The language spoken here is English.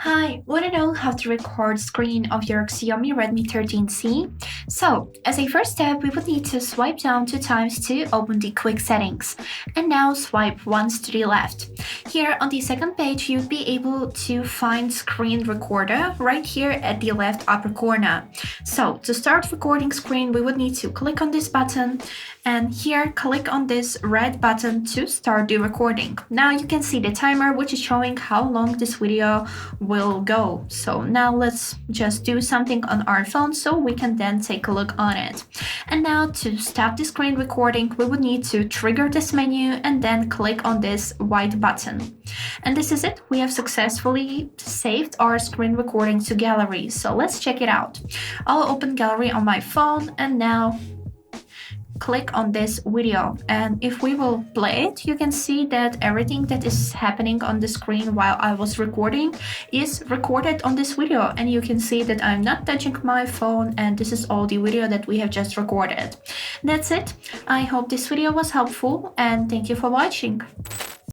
Hi, want to know how to record screen of your Xiaomi Redmi 13C? So, as a first step, we would need to swipe down 2 times to open the quick settings. And now swipe once to the left. Here on the second page, you'd be able to find screen recorder right here at the left upper corner. So, to start recording screen, we would need to click on this button and here click on this red button to start the recording. Now you can see the timer which is showing how long this video will go. So now let's just do something on our phone so we can then take a look on it. And now to stop the screen recording, we would need to trigger this menu and then click on this white button. And this is it. We have successfully saved our screen recording to gallery. So let's check it out. I'll open gallery on my phone and now click on this video, and if we will play it, you can see that everything that is happening on the screen while I was recording is recorded on this video, and you can see that I'm not touching my phone, and this is all the video that we have just recorded. That's it. I hope this video was helpful and thank you for watching.